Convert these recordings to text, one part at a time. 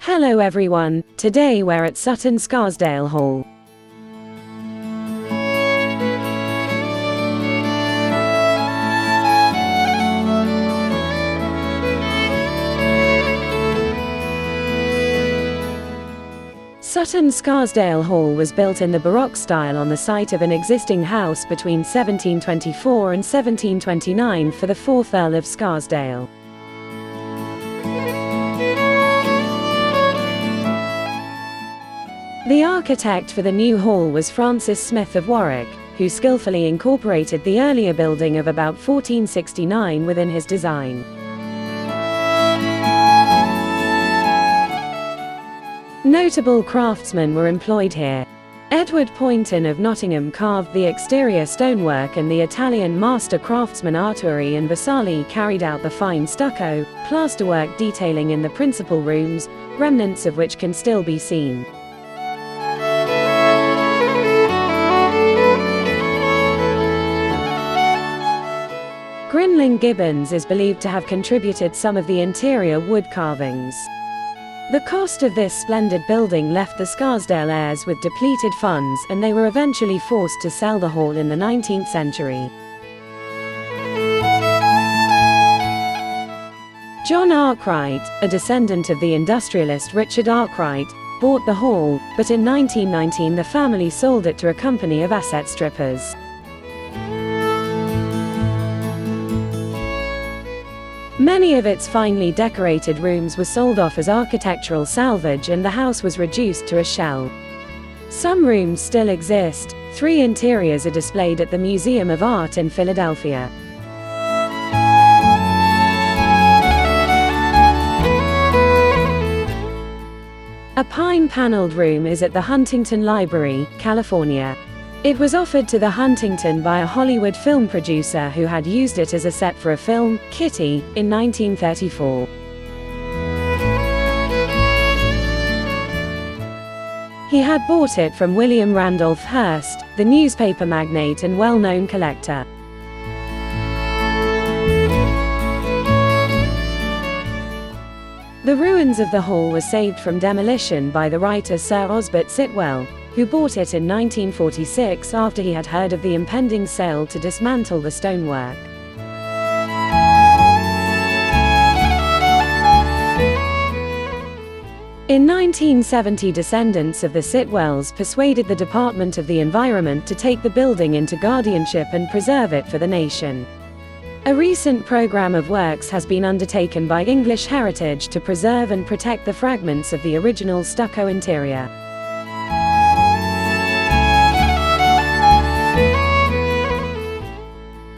Hello everyone, today we're at Sutton Scarsdale Hall. Sutton Scarsdale Hall was built in the Baroque style on the site of an existing house between 1724 and 1729 for the 4th Earl of Scarsdale. The architect for the new hall was Francis Smith of Warwick, who skillfully incorporated the earlier building of about 1469 within his design. Notable craftsmen were employed here. Edward Poynton of Nottingham carved the exterior stonework, and the Italian master craftsman Arturi and Vasali carried out the fine stucco, plasterwork detailing in the principal rooms, remnants of which can still be seen. Grinling Gibbons is believed to have contributed some of the interior wood carvings. The cost of this splendid building left the Scarsdale heirs with depleted funds, and they were eventually forced to sell the hall in the 19th century. John Arkwright, a descendant of the industrialist Richard Arkwright, bought the hall, but in 1919 the family sold it to a company of asset strippers. Many of its finely decorated rooms were sold off as architectural salvage, and the house was reduced to a shell. Some rooms still exist. 3 interiors are displayed at the Museum of Art in Philadelphia. A pine-paneled room is at the Huntington Library, California. It was offered to the Huntington by a Hollywood film producer who had used it as a set for a film, Kitty, in 1934. He had bought it from William Randolph Hearst, the newspaper magnate and well-known collector. The ruins of the hall were saved from demolition by the writer Sir Osbert Sitwell, who bought it in 1946 after he had heard of the impending sale to dismantle the stonework. In 1970, descendants of the Sitwells persuaded the Department of the Environment to take the building into guardianship and preserve it for the nation. A recent program of works has been undertaken by English Heritage to preserve and protect the fragments of the original stucco interior.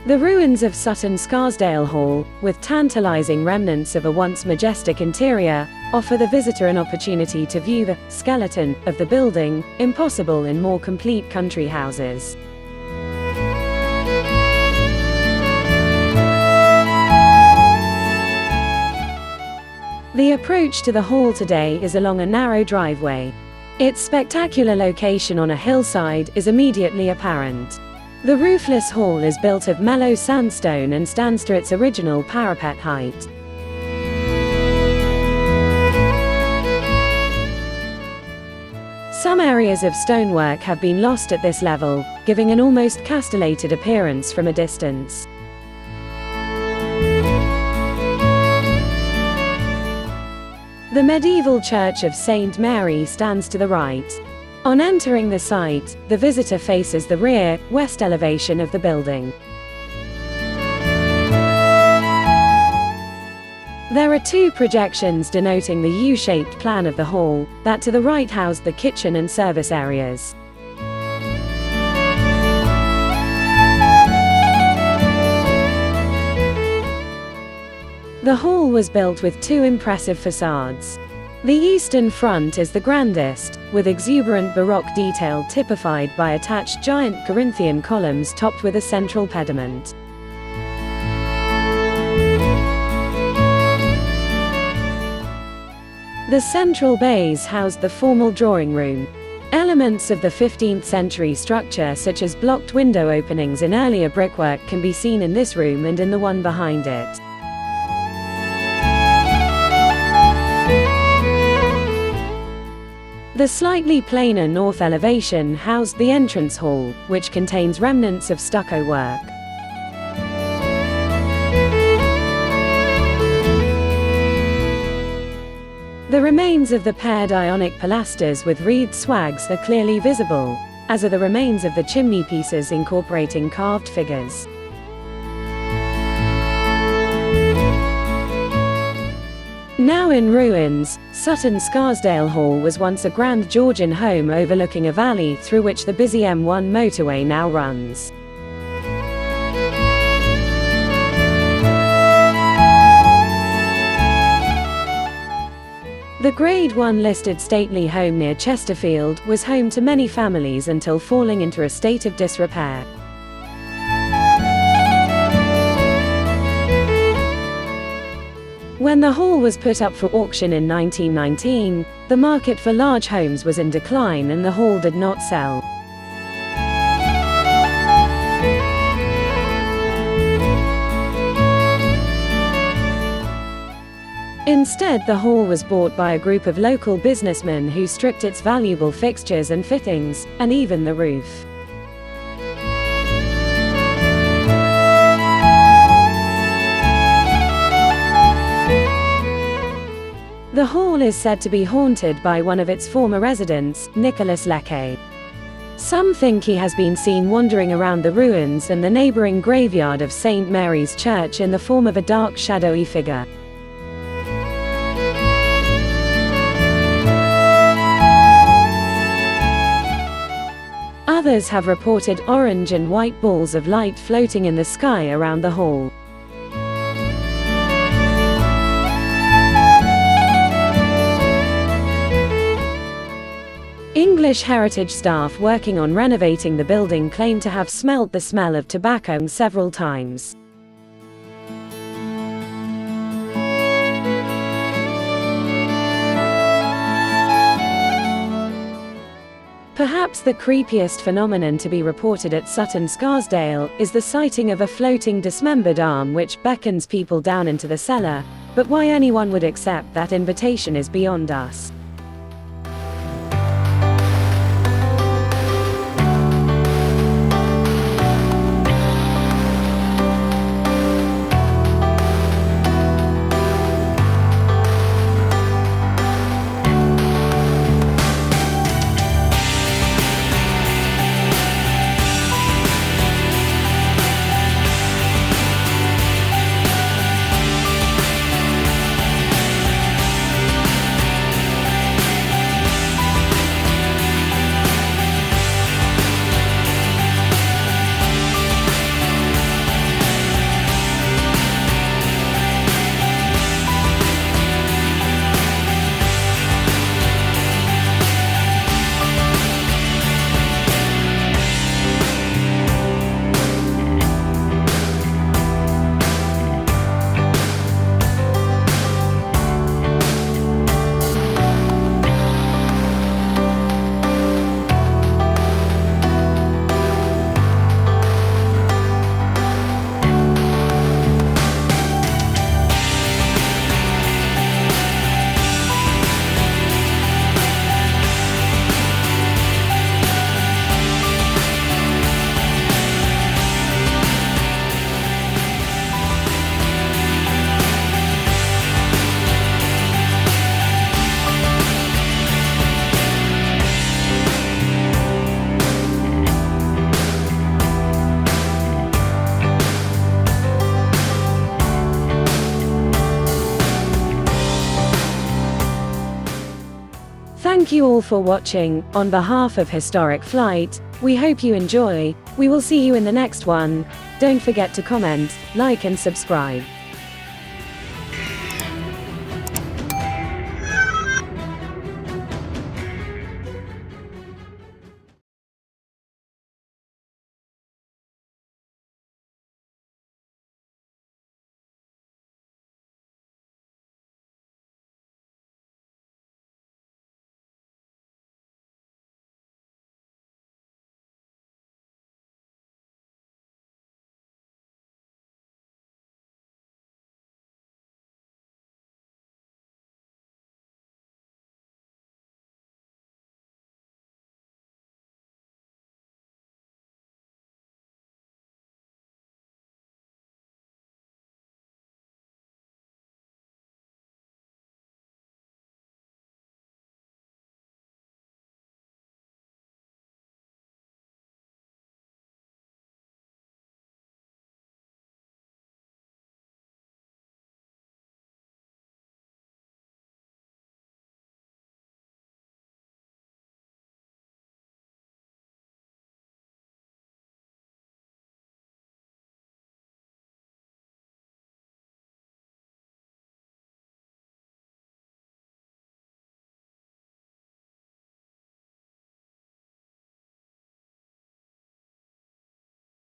The ruins of Sutton Scarsdale Hall, with tantalizing remnants of a once majestic interior, offer the visitor an opportunity to view the skeleton of the building, impossible in more complete country houses. The approach to the hall today is along a narrow driveway. Its spectacular location on a hillside is immediately apparent. The roofless hall is built of mellow sandstone and stands to its original parapet height. Some areas of stonework have been lost at this level, giving an almost castellated appearance from a distance. The medieval church of St. Mary stands to the right. On entering the site, the visitor faces the rear, west elevation of the building. There are 2 projections denoting the U-shaped plan of the hall, that to the right housed the kitchen and service areas. The hall was built with 2 impressive facades. The eastern front is the grandest, with exuberant Baroque detail typified by attached giant Corinthian columns topped with a central pediment. The central bays housed the formal drawing room. Elements of the 15th century structure, such as blocked window openings in earlier brickwork, can be seen in this room and in the one behind it. The slightly plainer north elevation housed the entrance hall, which contains remnants of stucco work. The remains of the paired Ionic pilasters with wreathed swags are clearly visible, as are the remains of the chimney pieces incorporating carved figures. Now in ruins, Sutton Scarsdale Hall was once a grand Georgian home overlooking a valley through which the busy M1 motorway now runs. The Grade 1 listed stately home near Chesterfield was home to many families until falling into a state of disrepair. When the hall was put up for auction in 1919, the market for large homes was in decline and the hall did not sell. Instead, the hall was bought by a group of local businessmen who stripped its valuable fixtures and fittings, and even the roof. The hall is said to be haunted by one of its former residents, Nicholas Lecce. Some think he has been seen wandering around the ruins and the neighbouring graveyard of St. Mary's Church in the form of a dark, shadowy figure. Others have reported orange and white balls of light floating in the sky around the hall. English heritage staff working on renovating the building claim to have smelt the smell of tobacco several times. Perhaps the creepiest phenomenon to be reported at Sutton Scarsdale is the sighting of a floating dismembered arm which beckons people down into the cellar, but why anyone would accept that invitation is beyond us. Thank you all for watching. On behalf of Historic Flight, we hope you enjoy. We will see you in the next one. Don't forget to comment, like and subscribe.